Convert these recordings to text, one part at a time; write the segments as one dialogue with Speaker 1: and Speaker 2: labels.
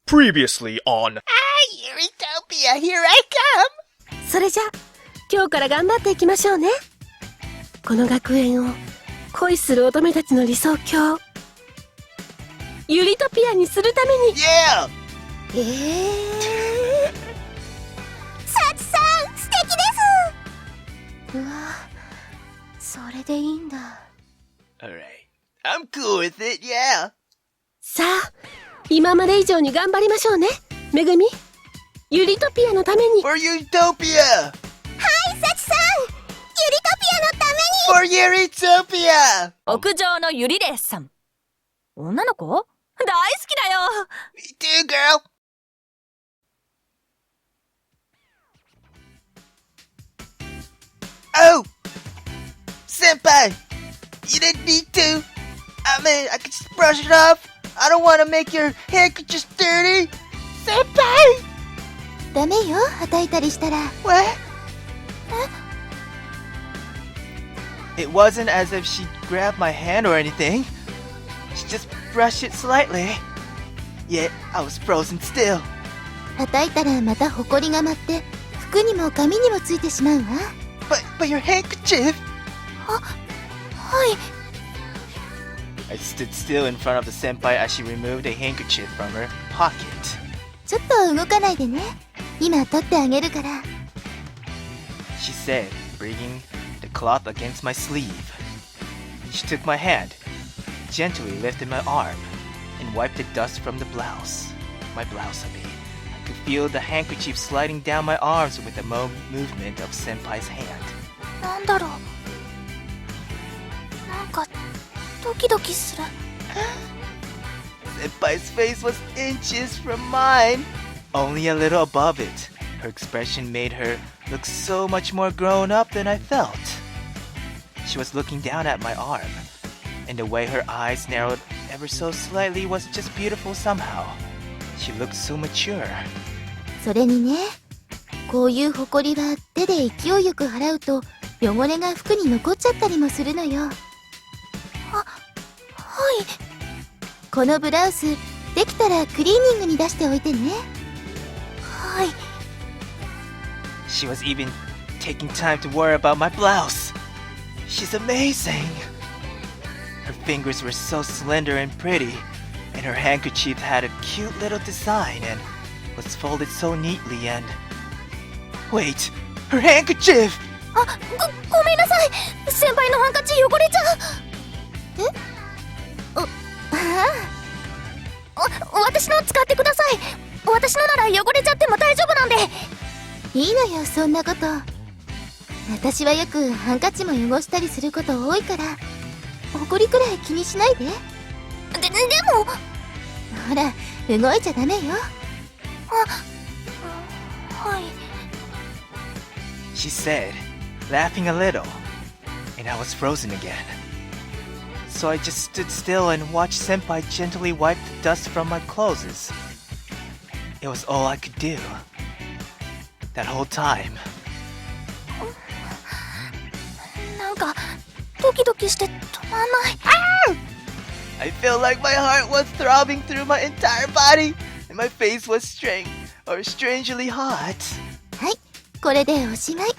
Speaker 1: Previously on
Speaker 2: Utopia, here I come!
Speaker 3: それじゃ、今日から頑張っていきましょうね。この学園を恋する乙女たちの理想郷、ユリトピアにするために。
Speaker 2: Yeah!
Speaker 3: サチさん、素敵です。うわ、それでいいんだ。
Speaker 2: Alright, I'm cool with it, yeah!
Speaker 3: さあ、今まで以上に頑張りましょうね。めぐみ、ユリトピアのために。
Speaker 2: For Utopia!
Speaker 3: はい、サチさん、ユリトピアのために。
Speaker 2: For Utopia!
Speaker 4: 屋上のユリレースさん。女の子？大好きだよ。
Speaker 2: Me too, girl! Oh! Senpai! You didn't need to! I mean, I could just brush it off! I don't want to make your handkerchief dirty! Senpai!
Speaker 3: ダメよ、叩いたりしたら。
Speaker 2: What? It wasn't as if she grabbed my hand or anything. She just brushed it slightly. Yet, I was frozen still.
Speaker 3: 叩いたらまたホコリが舞って、服にも髪にもついてしまうわ。
Speaker 2: But your handkerchief!
Speaker 3: はい。
Speaker 2: I stood still in front of the senpai as she removed a handkerchief from her pocket.
Speaker 3: ちょっと動かないでね。今取ってあげるから。
Speaker 2: She said, bringing the cloth against my sleeve. She took my hand, gently lifted my arm, and wiped the dust from the blouse. My blouse, I mean. I could feel the handkerchief sliding down my arms with the movement of Senpai's hand.
Speaker 3: なんだろう。なんかドキドキする。
Speaker 2: Senpai's face was inches from mine, only a little above it. Her expression made her look so much more grown up than I felt. She was looking down at my arm, and the way her eyes narrowed ever so slightly was just beautiful somehow. She looked so mature.
Speaker 3: それにね、こういうホコリは手で勢いよく払うと汚れが服に残っちゃったりもするのよ。はい。このブラウス、できたらクリーニングに出しておいてね。はい。
Speaker 2: She was even taking time to worry about my blouse. She's amazing. Her fingers were so slender and pretty, and her handkerchief had a cute little design and was folded so neatly and... Wait, her handkerchief!
Speaker 3: ごめんなさい。先輩のハンカチ汚れちゃう。私の使ってください。私のなら汚れちゃっても大丈夫なんで。いいのよ、そんなこと。私はよくハンカチも汚したりすること多いから、ホコリくらい気にしないで。でもほら、動いちゃダメよ。はい。
Speaker 2: She said, laughing a little, and I was frozen again. So I just stood still and watched Senpai gently wipe the dust from my clothes. It was all I could do. That whole time.
Speaker 3: なんかドキドキして止まんない。
Speaker 2: I felt like my heart was throbbing through my entire body, and my face was strangely hot.
Speaker 3: はい、これでおしまい。あ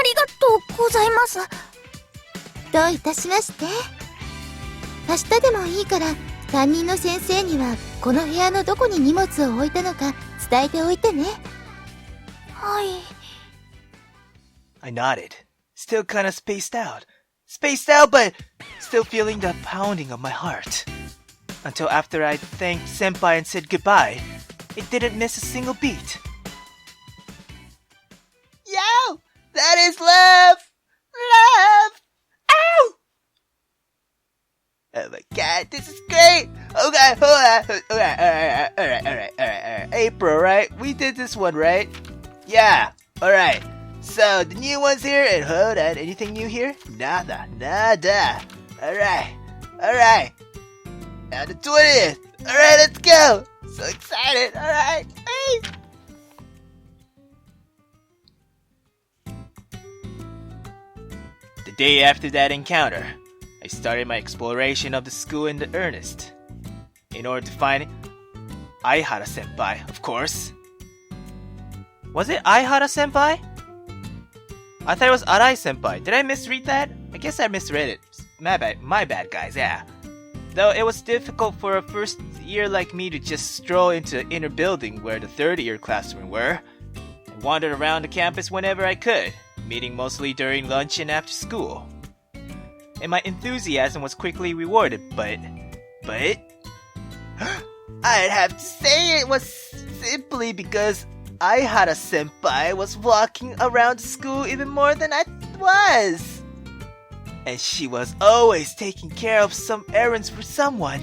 Speaker 3: りがとうございます。どういたしまして。明日でもいいから担任の先生にはこの部屋のどこに荷物を置いたのか伝えておいてね。はい。
Speaker 2: I nodded, still kind of spaced out, but still feeling the pounding of my heart. Until after I thanked Senpai and said goodbye, it didn't miss a single beat. Yo! That is love! Love! Ow! Oh my god, this is great! Okay, hold on. Alright. April, right? We did this one, right? Yeah, alright. So, the new one's here, and hold on, anything new here? Nada. Alright. Now the 20th! Alright, let's go! So excited, alright, hey! The day after that encounter, I started my exploration of the school in earnest. In order to find Aihara Senpai, of course. Was it Aihara Senpai? I thought it was Arai Senpai. Did I misread that? I guess I misread it. My bad, guys, yeah. Though it was difficult for a first year like me to just stroll into the inner building where the third year classroom were. I wandered around the campus whenever I could, meeting mostly during lunch and after school. And my enthusiasm was quickly rewarded, but... I'd have to say it was simply because Aihara Senpai was walking around school even more than I was. And she was always taking care of some errands for someone.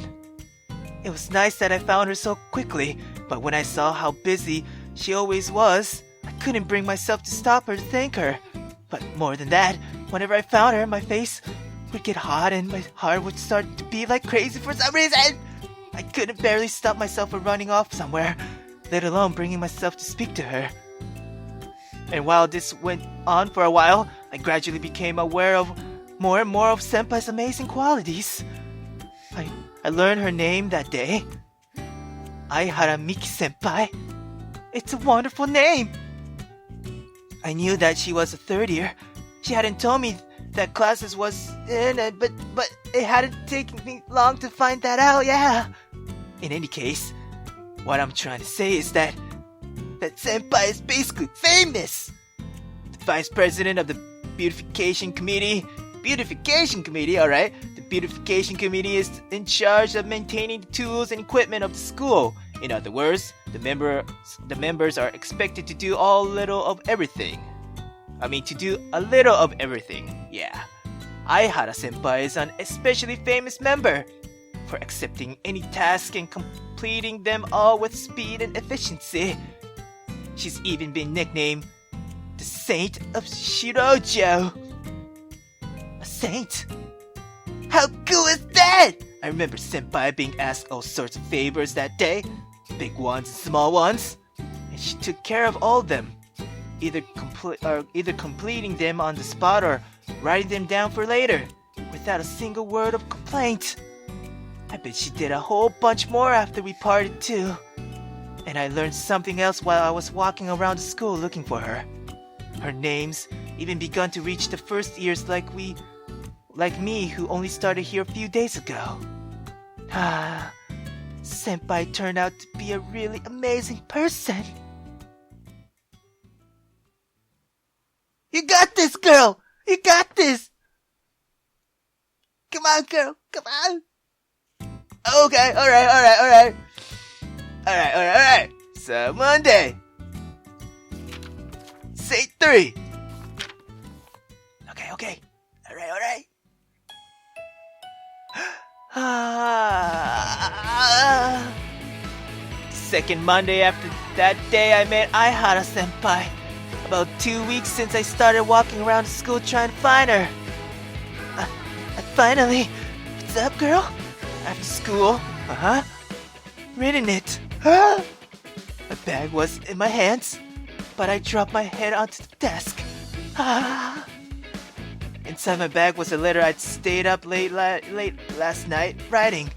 Speaker 2: It was nice that I found her so quickly, but when I saw how busy she always was, I couldn't bring myself to stop her to thank her. But more than that, whenever I found her, my face would get hot and my heart would start to beat like crazy for some reason. I couldn't barely stop myself from running off somewhere, let alone bringing myself to speak to her. And while this went on for a while, I gradually became aware of more and more of Senpai's amazing qualities. I learned her name that day. Aihara Miki Senpai. It's a wonderful name. I knew that she was a third year. She hadn't told me that classes was in it, but it hadn't taken me long to find that out, yeah. In any case, what I'm trying to say is that Senpai is basically famous. The vice president of the beautification committee, alright? The beautification committee is in charge of maintaining the tools and equipment of the school. In other words, the members are expected to do a little of everything, yeah. Aihara Senpai is an especially famous member for accepting any task and completing them all with speed and efficiency. She's even been nicknamed the Saint of Shirojo. A saint? How cool is that? I remember Senpai being asked all sorts of favors that day, big ones and small ones, and she took care of all of them, either completing them on the spot or writing them down for later, without a single word of complaint. I bet she did a whole bunch more after we parted too. And I learned something else while I was walking around the school looking for her. Her name's even begun to reach the first years like me who only started here a few days ago. Senpai turned out to be a really amazing person. You got this, girl! You got this! Come on, girl, come on! Okay, alright. Alright. So, Monday. Say 3. Okay. Alright. Second Monday after that day, I met Aihara Senpai. About 2 weeks since I started walking around the school trying to find her. I finally... What's up, girl? After school, reading it. My bag was in my hands, but I dropped my head onto the desk. Inside my bag was a letter I'd stayed up late last night writing.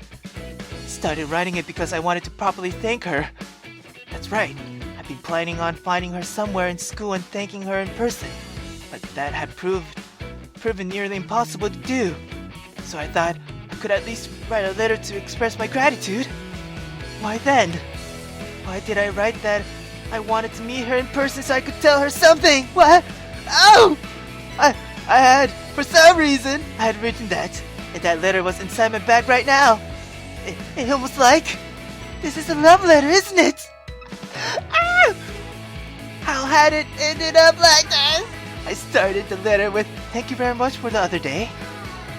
Speaker 2: Started writing it because I wanted to properly thank her. That's right, I've been planning on finding her somewhere in school and thanking her in person, but that had proven nearly impossible to do. So I thought I could at least write a letter to express my gratitude. Why then? Why did I write that I wanted to meet her in person so I could tell her something? What? Oh! For some reason, I had written that, and that letter was inside my bag right now. It almost like, this is a love letter, isn't it? How had it ended up like this? I started the letter with, thank you very much for the other day.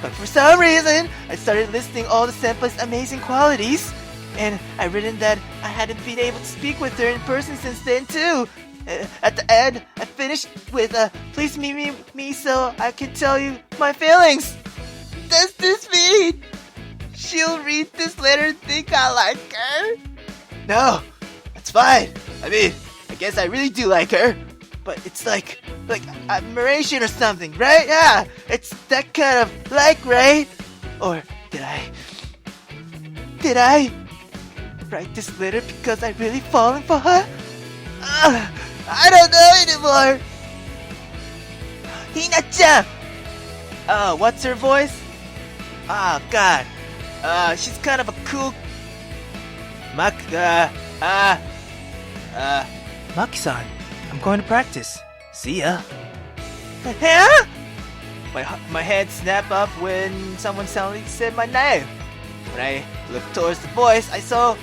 Speaker 2: But for some reason, I started listing all the Senpai's amazing qualities. And I written that I hadn't been able to speak with her in person since then too. At the end, I finished with, please meet me so I can tell you my feelings. Does this mean she'll read this letter and think I like her? No, that's fine. I mean, I guess I really do like her. But it's like admiration or something, right? Yeah, it's that kind of like, right? Or did I? write this letter because I really fallen for her? I don't know anymore. Hina-chan! What's her voice? Oh, God. She's kind of a cool... Maki-san, I'm going to practice. See ya. Huh? My head snapped up when someone suddenly said my name. When I looked towards the voice, I saw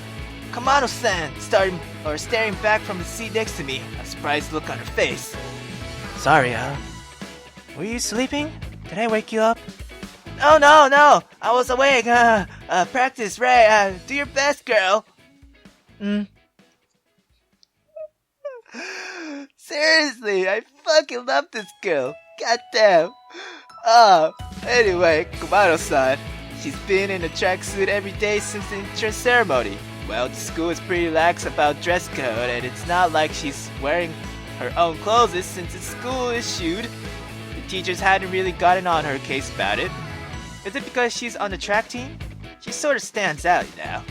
Speaker 2: Kamado-san staring back from the seat next to me, a surprised look on her face. Sorry, were you sleeping? Did I wake you up? Oh, no, I was awake. Practice, right? Do your best, girl. Seriously, I fucking love this girl. Goddamn. Anyway, Kamado-san. She's been in a tracksuit every day since the entrance ceremony. Well, the school is pretty lax about dress code, and it's not like she's wearing her own clothes since it's school issued. The teachers hadn't really gotten on her case about it. Is it because she's on the track team? She sort of stands out, you know.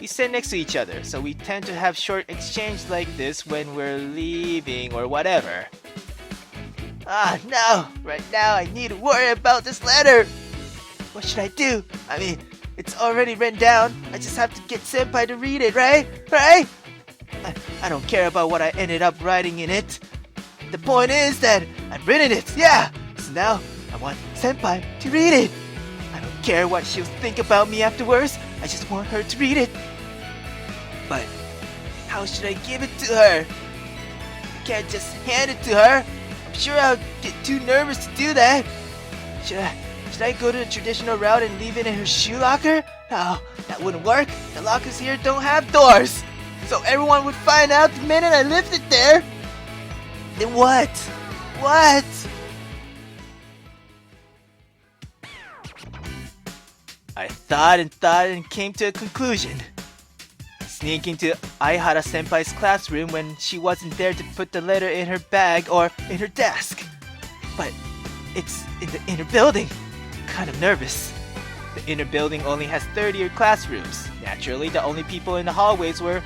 Speaker 2: We sit next to each other, so we tend to have short exchange like this when we're leaving or whatever. No! Right now I need to worry about this letter! What should I do? I mean, it's already written down. I just have to get Senpai to read it, right? Right? I don't care about what I ended up writing in it. The point is that I've written it, yeah! So now, I want Senpai to read it. I don't care what she'll think about me afterwards. I just want her to read it. But, how should I give it to her? I can't just hand it to her. I'm sure I'll get too nervous to do that. Should I go to the traditional route and leave it in her shoe locker? No, that wouldn't work. The lockers here don't have doors. So everyone would find out the minute I left it there. Then what? What? I thought and came to a conclusion. Sneak into Aihara Senpai's classroom when she wasn't there to put the letter in her bag or in her desk. But it's in the inner building. Kind of nervous. The inner building only has third-year classrooms. Naturally, the only people in the hallways were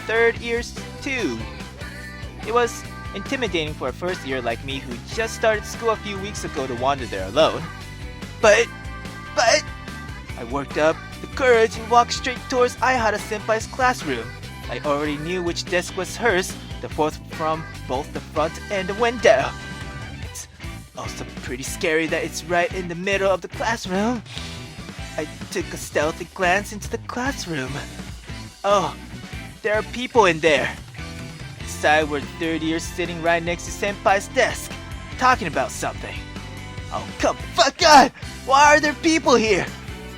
Speaker 2: third years too. It was intimidating for a first year like me who just started school a few weeks ago to wander there alone. But I worked up the courage and walked straight towards Aihara Senpai's classroom. I already knew which desk was hers, the fourth from both the front and the window. It's also pretty scary that it's right in the middle of the classroom. I took a stealthy glance into the classroom. Oh, there are people in there. Inside were third years sitting right next to Senpai's desk, talking about something. Oh, come fuck on! Why are there people here?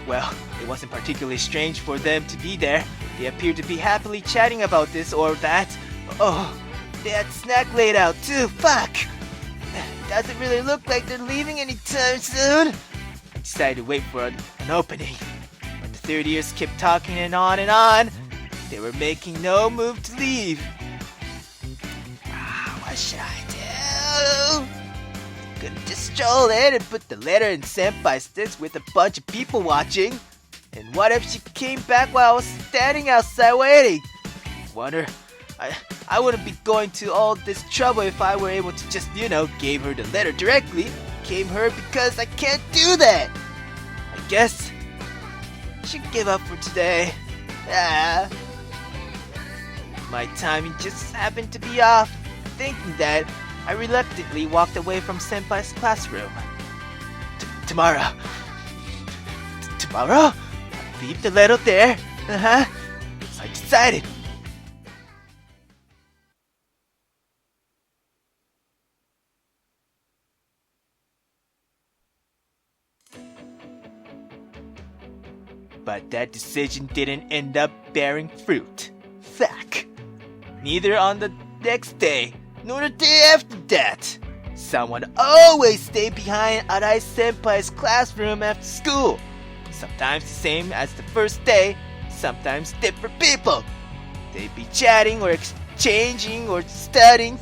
Speaker 2: Well, it wasn't particularly strange for them to be there. They appeared to be happily chatting about this or that. Oh, they had snack laid out too, fuck! Doesn't really look like they're leaving anytime soon. I decided to wait for an opening. But the third years kept talking and on and on. They were making no move to leave. What should I do? Could've just strolled in and put the letter in Senpai's desk with a bunch of people watching. And what if she came back while I was standing outside waiting? Wonder, I wouldn't be going to all this trouble if I were able to just, gave her the letter directly. Came her because I can't do that. I guess I should give up for today. My timing just happened to be off. Thinking that, I reluctantly walked away from Senpai's classroom. Tomorrow? Tomorrow? Leave the letter there. So I decided. But that decision didn't end up bearing fruit. Fuck. Neither on the next day, nor the day after that. Someone always stayed behind Arai Senpai's classroom after school. Sometimes the same as the first day, sometimes different people. They'd be chatting or exchanging or studying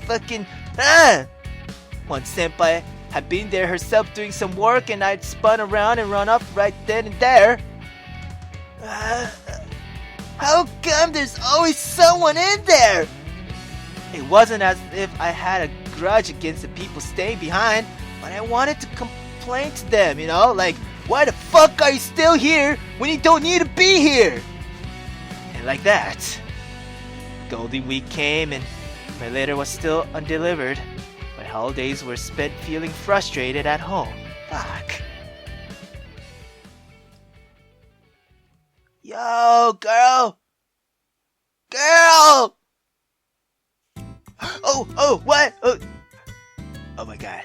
Speaker 2: One senpai had been there herself doing some work and I'd spun around and run off right then and there. How come there's always someone in there? It wasn't as if I had a grudge against the people staying behind, but I wanted to complain to them, you know? Like, why the fuck are you still here when you don't need to be here? And like that, Golden Week came and my letter was still undelivered. My holidays were spent feeling frustrated at home. Fuck. Yo, girl! Girl! Oh, what? Oh my god.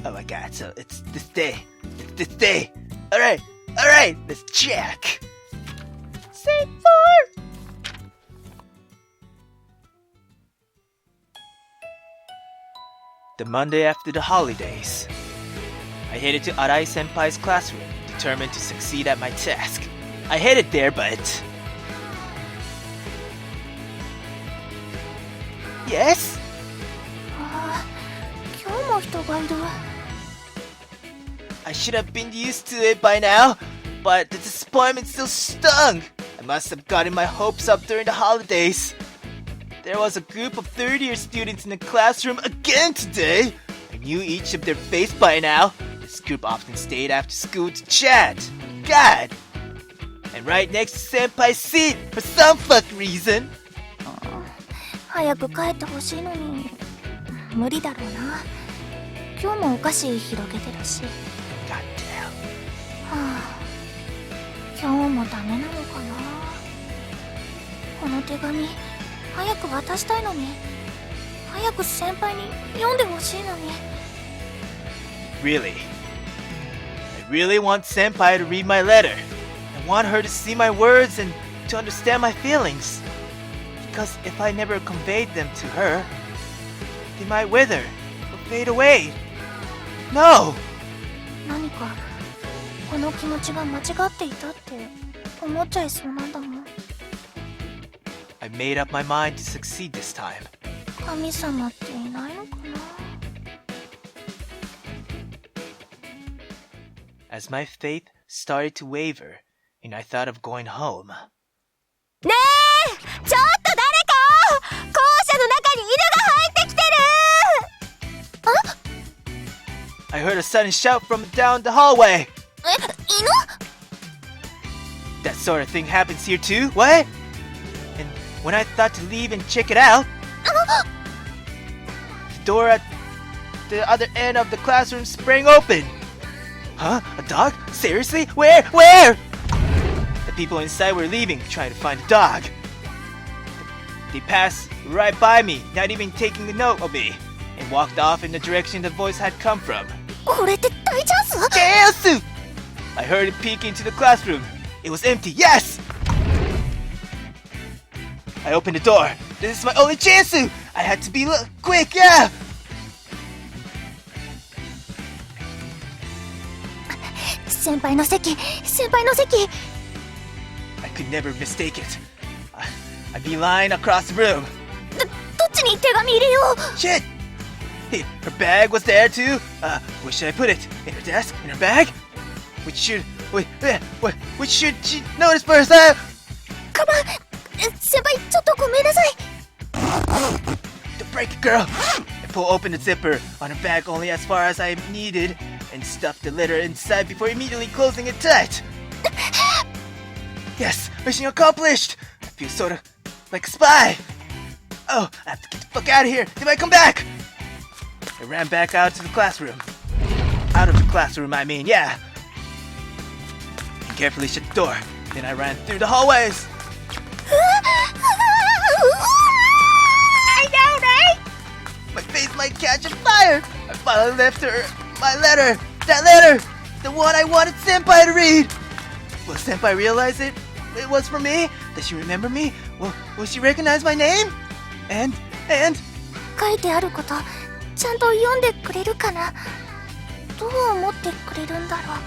Speaker 2: Oh my god, so it's this day. It's this day. Alright, let's check. Senpai! The Monday after the holidays, I headed to Arai Senpai's classroom, determined to succeed at my task. I headed there, but... Yes?
Speaker 3: 今日も人がいる。
Speaker 2: I should have been used to it by now, but the disappointment still stung. I must have gotten my hopes up during the holidays. There was a group of third-year students in the classroom again today. I knew each of their face by now. This group often stayed after school to chat. God! And right next to Senpai's seat for some fuck reason.
Speaker 3: 早く帰ってほしいのに無理だろうな。今日もお菓子広げてるし。
Speaker 2: God damn.
Speaker 3: はあ、今日もダメなのかな。この手紙早く渡したいのに、早く先輩に読んでほしいのに。
Speaker 2: Really? I really want Senpai to read my letter. I want her to see my words and to understand my feelings. Because if I never conveyed them to her, they might wither or fade away. No!
Speaker 3: 何かこの気持ちが間違っていたって思っちゃいそうなんだもん。
Speaker 2: I made up my mind to succeed this time.
Speaker 3: 神様っていないのかな。
Speaker 2: As my faith started to waver, and I thought of going home.
Speaker 4: ねえ、ちょっと誰か校舎の中に犬が入ってきてる。
Speaker 2: I heard a sudden shout from down the hallway.
Speaker 3: 犬？
Speaker 2: That sort of thing happens here too? What? And when I thought to leave and check it out, the door at the other end of the classroom sprang open. Huh? A dog? Seriously? Where? The people inside were leaving, trying to find a dog. They passed right by me, not even taking a note of me, and walked off in the direction the voice had come from.
Speaker 3: これって大チャンス？
Speaker 2: Chance! I heard it peek into the classroom. It was empty, yes! I opened the door. This is my only chance! I had to be quick, yeah!
Speaker 3: 先輩の席。
Speaker 2: I could never mistake it. I'd be lying across the room.
Speaker 3: どっちに手紙入れよう。
Speaker 2: Shit! Hey, her bag was there too. Where should I put it? In her desk? In her bag? Which should she notice first?
Speaker 3: カバン。先輩ちょっとごめんなさい。
Speaker 2: Don't break it, girl. I pull open the zipper on her bag only as far as I needed and stuff the letter inside before immediately closing it tight. Yes, mission accomplished. I feel sort of like a spy. Oh, I have to get the fuck out of here. They might come back. I ran back out to the classroom. Out of the classroom, I mean, yeah. I carefully shut the door. Then I ran through the hallways.
Speaker 3: I know, right?
Speaker 2: My face might catch on fire. I finally left her my letter. That letter! The one I wanted Senpai to read. Will Senpai realize it was for me? Does she remember me? Will she recognize my name? And
Speaker 3: 書いてあることちゃんと読んでくれるかな。どう思ってくれるんだろう。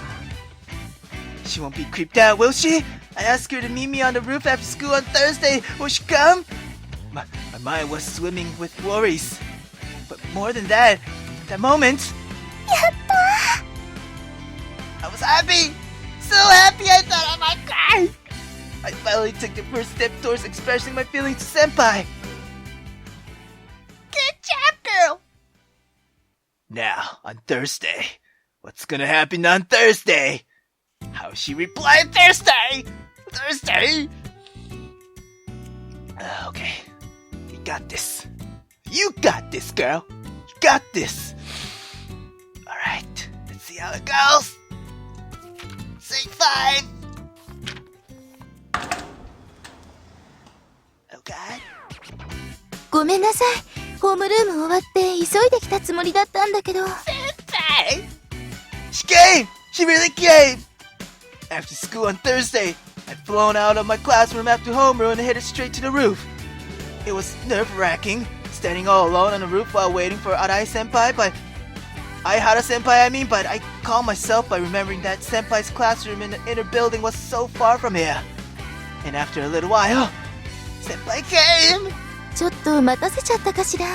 Speaker 2: she won't be creeped out, will she? I asked her to meet me on the roof after school on Thursday. Will she come? My mind was swimming with worries. But more than that, at that moment,
Speaker 3: やったー。
Speaker 2: I was happy! So happy I thought I might cry! I finally took the first step towards expressing my feelings to Senpai.
Speaker 3: Good job, girl!
Speaker 2: Now, on Thursday. What's gonna happen on Thursday? How she replied Thursday! Thursday! Okay. You got this. You got this, girl. You got this. Alright. Let's see how it goes. Say 5. Oh god.
Speaker 3: ごめんなさい。ホームルーム終わって急いできたつもりだったんだけど。
Speaker 2: Senpai! She came! She really came! After school on Thursday, I'd flown out of my classroom after homeroom and headed straight to the roof. It was nerve-wracking, standing all alone on the roof while waiting for Arai Senpai, but I calmed myself by remembering that Senpai's classroom in the inner building was so far from here. And after a little while, Senpai came!
Speaker 3: ちょっと待たせちゃったかしら。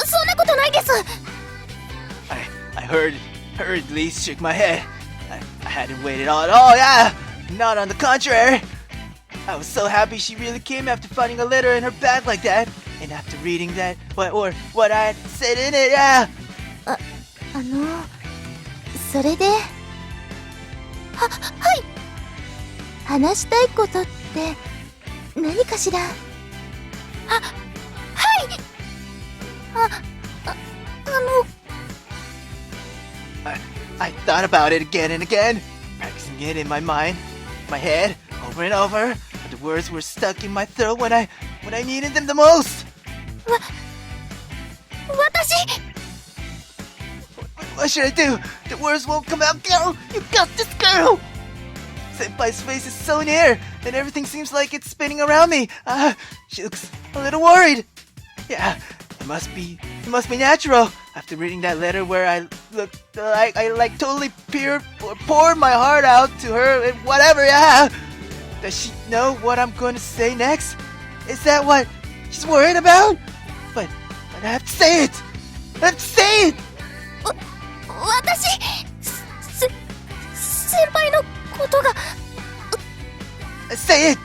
Speaker 3: そんなことないです。
Speaker 2: I hurriedly shook my head. I hadn't waited at all, yeah! Not on the contrary! I was so happy she really came after finding a letter in her bag like that. And after reading that, what I had said in it, yeah!
Speaker 3: それで。はい。話したいことって何かしら。はい。
Speaker 2: I thought about it again and again, practicing it in my mind, my head, over and over, but the words were stuck in my throat when I needed them the most.
Speaker 3: 私。
Speaker 2: What should I do? The words won't come out, girl. You got this, girl. Senpai's face is so near, and everything seems like it's spinning around me. She looks a little worried. Yeah, it must be natural. After reading that letter where I looked like I totally poured my heart out to her and whatever, yeah. Does she know what I'm going to say next? Is that what she's worried about? But I have to say it. I have to say it.
Speaker 3: 私、先輩のことが。
Speaker 2: Say it.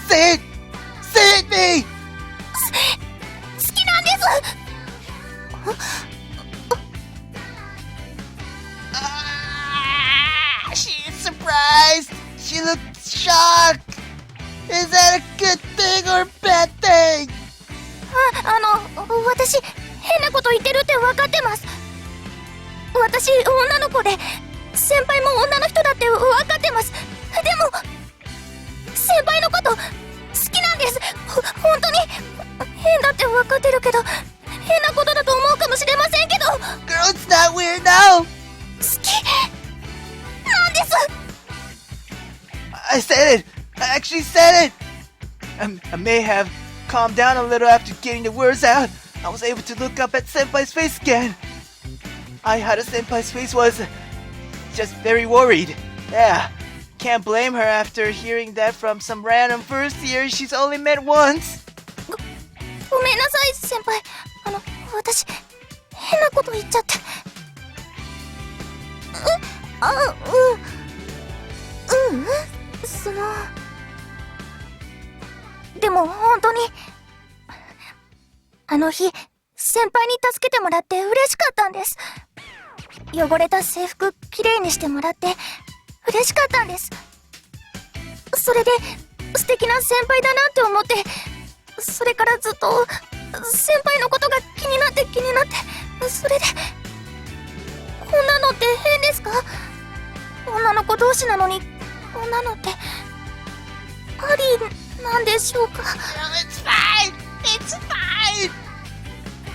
Speaker 2: Say it. Say it, me.
Speaker 3: 好きなんです。
Speaker 2: She's surprised. She looked shocked. Is that a good thing or a bad thing?
Speaker 3: 私、変なこと言ってるって分かってます。私、女の子で、先輩も女の人だって分かってます。でも、先輩のこと、好きなんです。本当に、変だって分かってるけど、変なことだと思うかもしれませんけど。
Speaker 2: Girl, it's not weird now.
Speaker 3: 好きなんです。
Speaker 2: I said it. I actually said it. I may have calmed down a little after getting the words out. I was able to look up at Senpai's face again. Aihara Senpai's face was just very worried. Yeah, can't blame her after hearing that from some random first year she's only met once.
Speaker 3: ごめんなさい、先輩。私、変なこと言っちゃって。でも本当に、あの日、先輩に助けてもらって嬉しかったんです。汚れた制服きれいにしてもらって嬉しかったんです。それで素敵な先輩だなって思って、それからずっと先輩のことが気になって、それで、こんなのって変ですか？女の子同士なのにこんなのってありなんでしょうか？
Speaker 2: It's fine. It's fine.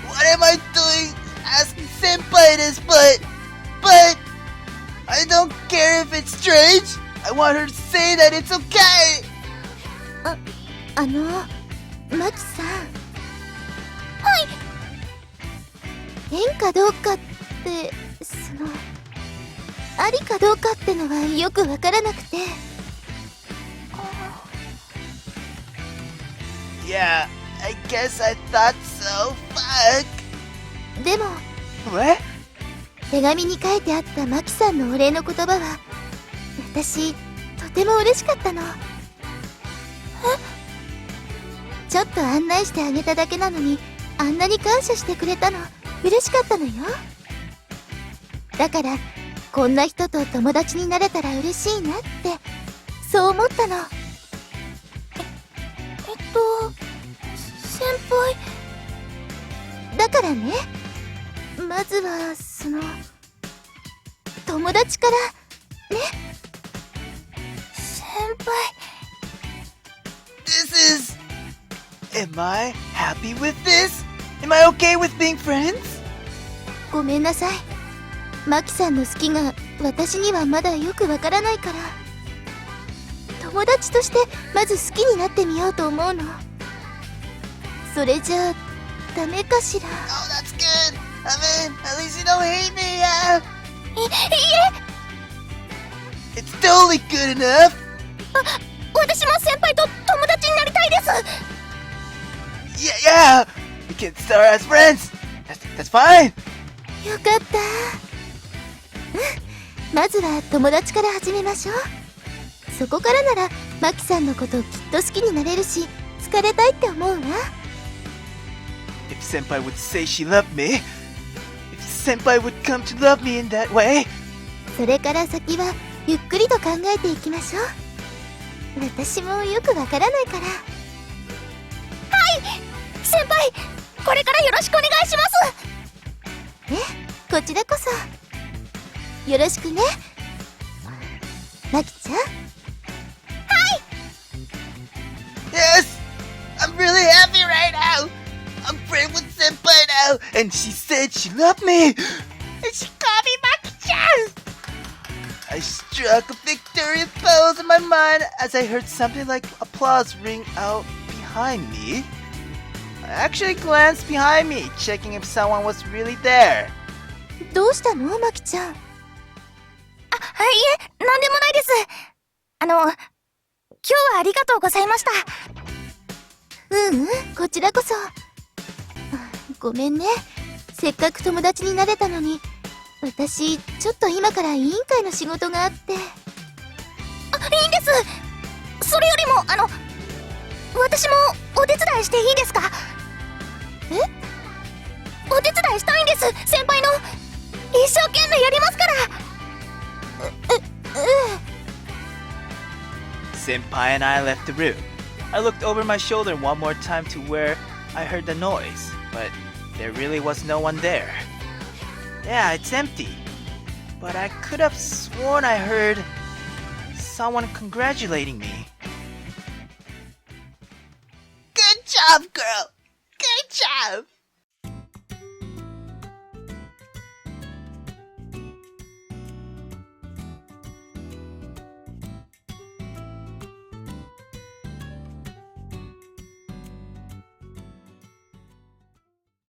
Speaker 2: What am I doing asking Senpai this, but I don't care if it's strange. I want her to say that it's okay.
Speaker 3: マキさん。はい。変かどうかって、ありかどうかってのはよくわからなくて。
Speaker 2: Yeah, I guess I thought so. Fuck.
Speaker 3: でも、
Speaker 2: What?
Speaker 3: 手紙に書いてあったマキさんのお礼の言葉は、私、とても嬉しかったの。ちょっと案内してあげただけなのに、あんなに感謝してくれたの嬉しかったのよ。だからこんな人と友達になれたら嬉しいなってそう思ったの。先輩。だからね、まずは友達からね。先輩。
Speaker 2: Am I happy with this? Am I okay with being friends?
Speaker 3: ごめんなさい。マキさんの好きが私にはまだよくわからないから、友達としてまず好きになってみようと思うの。それじゃあダメかしら。
Speaker 2: Oh, that's good. I mean, at least you don't hate me, yeah.
Speaker 3: いえ。
Speaker 2: It's totally good enough.
Speaker 3: 私も先輩と友達になりたいです。
Speaker 2: Yeah. We can start as friends. That's fine.
Speaker 3: よかった。まずは友達から始めましょう。そこからならマキさんのこときっと好きになれるし、好かれたいって思うわ。
Speaker 2: If Senpai would say she loved me, if Senpai would come to love me in that way.
Speaker 3: それから先はゆっくりと考えていきましょう。私もよくわからないから。はい、先輩、これからよろしくお願いします。こちらこそよろしくね、マキちゃん。
Speaker 2: Yes, I'm really happy right now. I'm friends with Senpai now, and she said she loved me, and she called me Maki-chan. I struck a victorious pose in my mind as I heard something like applause ring out behind me. I actually glanced behind me, checking if someone was really there.
Speaker 3: どうしたのマキちゃん。
Speaker 4: いえ、なんでもないです。今日はありがとうございました。
Speaker 3: こちらこそ。ごめんね、せっかく友達になれたのに。私ちょっと今から委員会の仕事があって。いいんです。それよりも私もお手伝いしていいですか。お手伝いしたいんです、先輩の。一生懸命やりますから。
Speaker 2: Senpai and I left the room. I looked over my shoulder one more time to where I heard the noise, but there really was no one there. Yeah, it's empty. But I could have sworn I heard someone congratulating me. Good job, girl! Good job!